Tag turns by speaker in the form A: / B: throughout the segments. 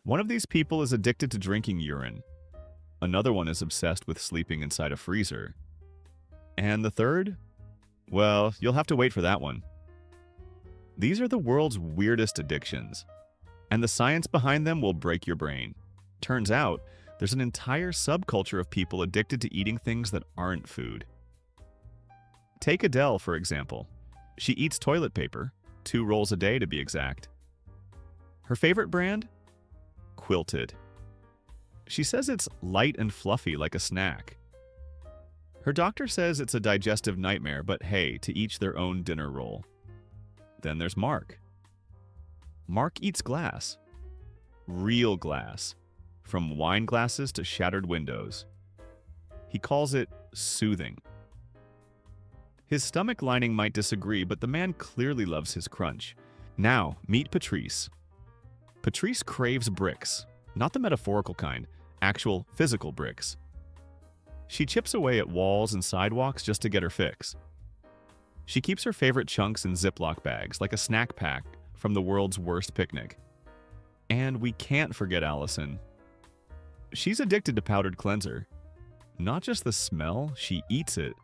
A: One of these people is addicted to drinking urine. Another one is obsessed with sleeping inside a freezer. And the third? Well, you'll have to wait for that one. These are the world's weirdest addictions, and the science behind them will break your brain. Turns out, there's an entire subculture of people addicted to eating things that aren't food. Take Adele, for example. She eats toilet paper, 2 rolls a day to be exact. Her favorite brand? Quilted. She says it's light and fluffy like a snack. Her doctor says it's a digestive nightmare, but hey, to each their own dinner roll. Then there's Mark. Mark eats glass. Real glass. From wine glasses to shattered windows. He calls it soothing. His stomach lining might disagree, but the man clearly loves his crunch. Now, meet Patrice. Patrice craves bricks, not the metaphorical kind, actual physical bricks. She chips away at walls and sidewalks just to get her fix. She keeps her favorite chunks in Ziploc bags, like a snack pack from the world's worst picnic. And we can't forget Allison. She's addicted to powdered cleanser. Not just the smell, she eats it.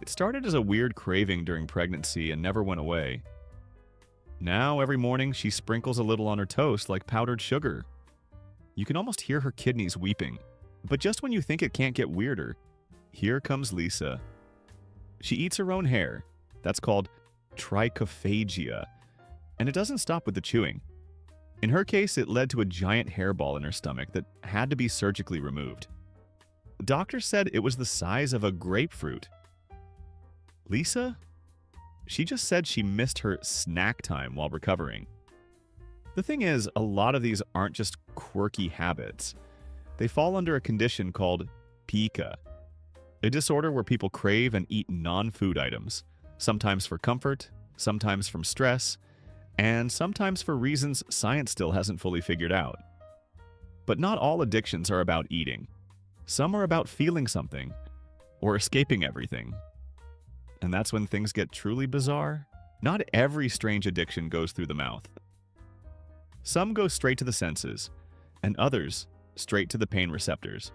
A: It started as a weird craving during pregnancy and never went away. Now, every morning, she sprinkles a little on her toast like powdered sugar. You can almost hear her kidneys weeping. But just when you think it can't get weirder, here comes Lisa. She eats her own hair. That's called trichophagia. And it doesn't stop with the chewing. In her case, it led to a giant hairball in her stomach that had to be surgically removed. Doctors said it was the size of a grapefruit. Lisa? She just said she missed her snack time while recovering. The thing is, a lot of these aren't just quirky habits. They fall under a condition called pica, a disorder where people crave and eat non-food items, sometimes for comfort, sometimes from stress, and sometimes for reasons science still hasn't fully figured out. But not all addictions are about eating. Some are about feeling something, or escaping everything. And that's when things get truly bizarre. Not every strange addiction goes through the mouth. Some go straight to the senses, and others straight to the pain receptors.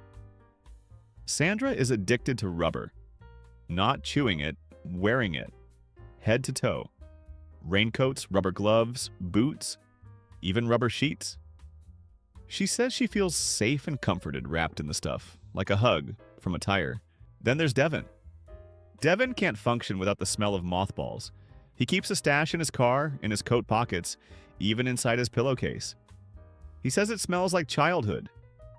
A: Sandra is addicted to rubber. Not chewing it, wearing it. Head to toe. Raincoats, rubber gloves, boots, even rubber sheets. She says she feels safe and comforted wrapped in the stuff, like a hug from a tire. Then there's Devin. Devin can't function without the smell of mothballs. He keeps a stash in his car, in his coat pockets, even inside his pillowcase. He says it smells like childhood.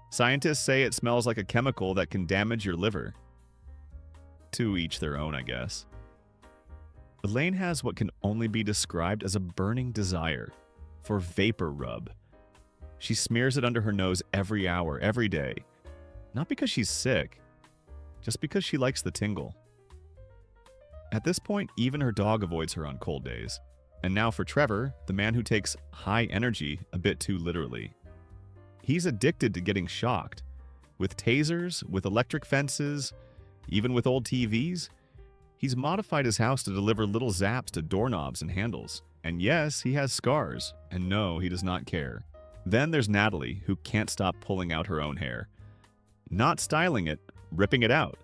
A: Scientists say it smells like a chemical that can damage your liver. To each their own, I guess. Elaine has what can only be described as a burning desire for vapor rub. She smears it under her nose every hour, every day. Not because she's sick, just because she likes the tingle. At this point, even her dog avoids her on cold days. And now for Trevor, the man who takes high energy a bit too literally. He's addicted to getting shocked. With tasers, with electric fences, even with old TVs. He's modified his house to deliver little zaps to doorknobs and handles. And yes, he has scars. And no, he does not care. Then there's Natalie, who can't stop pulling out her own hair. Not styling it, ripping it out.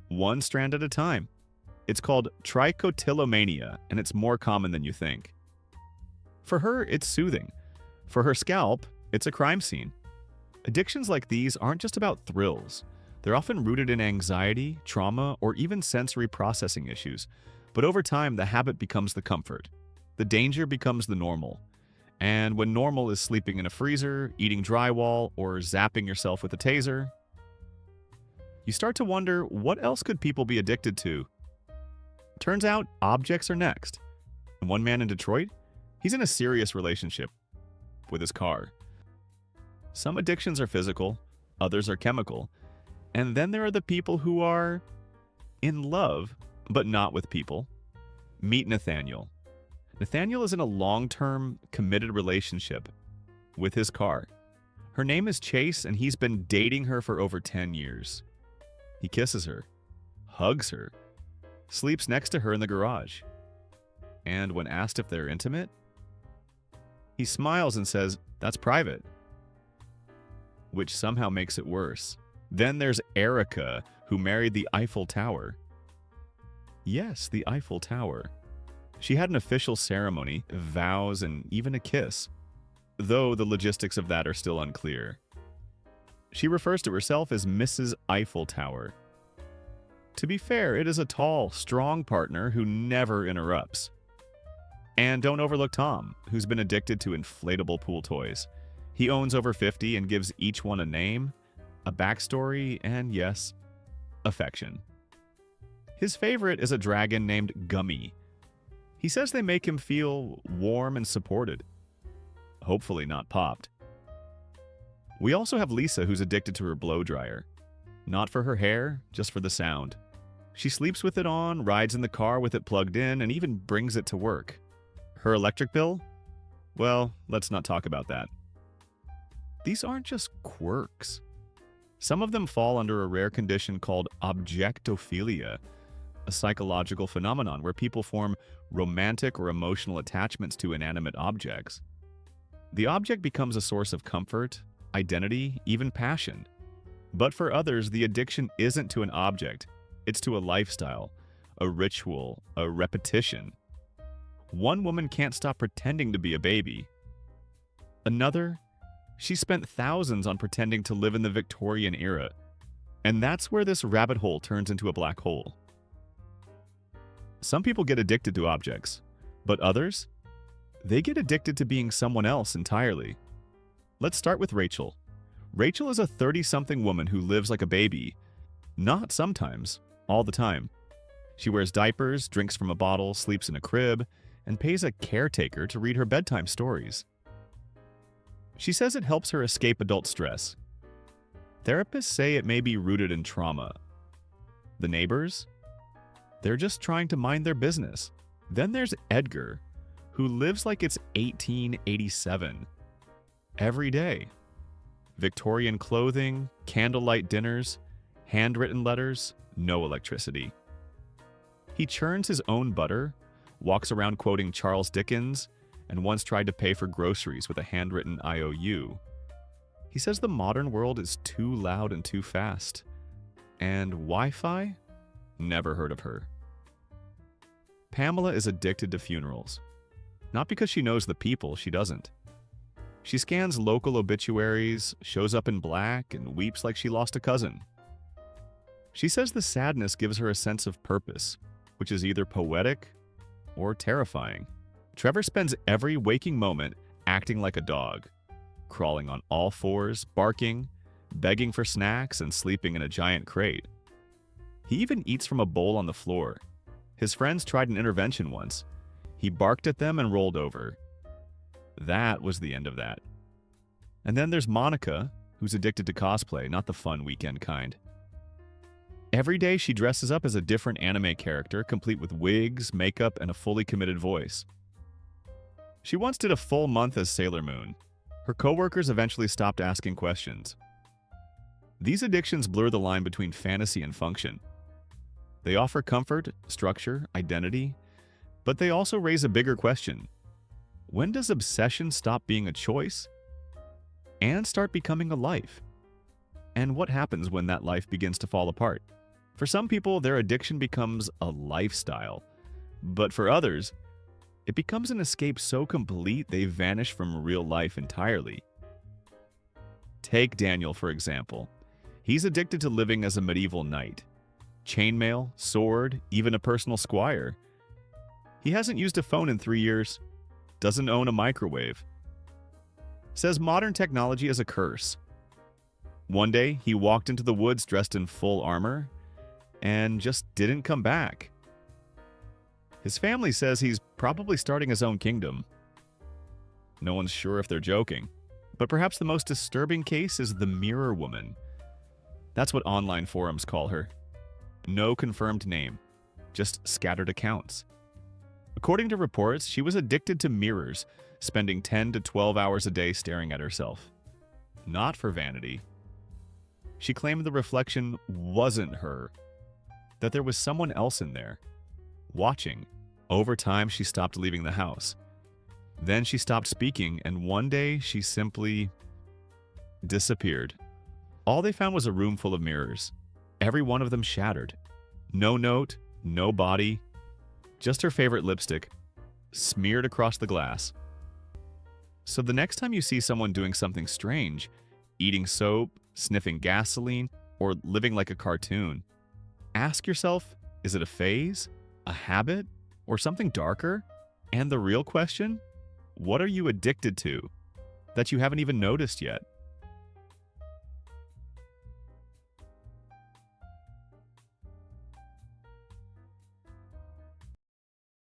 A: One strand at a time. It's called trichotillomania, and it's more common than you think. For her, it's soothing. For her scalp, it's a crime scene. Addictions like these aren't just about thrills. They're often rooted in anxiety, trauma, or even sensory processing issues. But over time, the habit becomes the comfort. The danger becomes the normal. And when normal is sleeping in a freezer, eating drywall, or zapping yourself with a taser, you start to wonder, what else could people be addicted to? Turns out, objects are next. And one man in Detroit, he's in a serious relationship with his car. Some addictions are physical, others are chemical. And then there are the people who are in love, but not with people. Meet Nathaniel. Nathaniel is in a long-term, committed relationship with his car. Her name is Chase, and he's been dating her for over 10 years. He kisses her, hugs her, sleeps next to her in the garage. And when asked if they're intimate, he smiles and says, "That's private. which somehow makes it worse. Then there's Erica, who married the Eiffel Tower. Yes, the Eiffel Tower. She had an official ceremony, vows, and even a kiss, though the logistics of that are still unclear. She refers to herself as Mrs. Eiffel Tower. To be fair, it is a tall, strong partner who never interrupts. And don't overlook Tom, who's been addicted to inflatable pool toys. He owns over 50 and gives each one a name, a backstory, and yes, affection. His favorite is a dragon named Gummy. He says they make him feel warm and supported. Hopefully not popped. We also have Lisa, who's addicted to her blow dryer. Not for her hair, just for the sound. She sleeps with it on, rides in the car with it plugged in, and even brings it to work. Her electric bill? Well, let's not talk about that. These aren't just quirks. Some of them fall under a rare condition called objectophilia, a psychological phenomenon where people form romantic or emotional attachments to inanimate objects. The object becomes a source of comfort, identity, even passion. But for others, the addiction isn't to an object, it's to a lifestyle, a ritual, a repetition. One woman can't stop pretending to be a baby. Another, she spent thousands on pretending to live in the Victorian era. And that's where this rabbit hole turns into a black hole. Some people get addicted to objects, but others, they get addicted to being someone else entirely. Let's start with Rachel. Rachel is a 30-something woman who lives like a baby. Not sometimes, all the time. She wears diapers, drinks from a bottle, sleeps in a crib, and pays a caretaker to read her bedtime stories. She says it helps her escape adult stress. Therapists say it may be rooted in trauma. The neighbors? They're just trying to mind their business. Then there's Edgar, who lives like it's 1887. Every day. Victorian clothing, candlelight dinners, handwritten letters, no electricity. He churns his own butter, walks around quoting Charles Dickens, and once tried to pay for groceries with a handwritten IOU. He says the modern world is too loud and too fast. And Wi-Fi? Never heard of her. Pamela is addicted to funerals. Not because she knows the people, she doesn't. She scans local obituaries, shows up in black, and weeps like she lost a cousin. She says the sadness gives her a sense of purpose, which is either poetic or terrifying. Trevor spends every waking moment acting like a dog, crawling on all fours, barking, begging for snacks, and sleeping in a giant crate. He even eats from a bowl on the floor. His friends tried an intervention once. He barked at them and rolled over. That was the end of that. And then there's Monica, who's addicted to cosplay, not the fun weekend kind. Every day she dresses up as a different anime character, complete with wigs, makeup, and a fully committed voice. She once did a full month as Sailor Moon. Her coworkers eventually stopped asking questions. These addictions blur the line between fantasy and function. They offer comfort, structure, identity, but they also raise a bigger question. When does obsession stop being a choice and start becoming a life? And what happens when that life begins to fall apart? For some people, their addiction becomes a lifestyle, but for others, it becomes an escape so complete they vanish from real life entirely. Take Daniel, for example. He's addicted to living as a medieval knight. Chainmail, sword, even a personal squire. He hasn't used a phone in 3 years, doesn't own a microwave. Says modern technology is a curse. One day, he walked into the woods dressed in full armor and just didn't come back. His family says he's probably starting his own kingdom. No one's sure if they're joking, but perhaps the most disturbing case is the Mirror Woman. That's what online forums call her. No confirmed name, just scattered accounts. According to reports, she was addicted to mirrors, spending 10 to 12 hours a day staring at herself. Not for vanity. She claimed the reflection wasn't her, that there was someone else in there, watching. Over time, she stopped leaving the house. Then she stopped speaking, and one day she simply disappeared. All they found was a room full of mirrors. Every one of them shattered. No note, no body, just her favorite lipstick, smeared across the glass. So the next time you see someone doing something strange, eating soap, sniffing gasoline, or living like a cartoon, ask yourself, is it a phase, a habit, or something darker? And the real question, what are you addicted to that you haven't even noticed yet?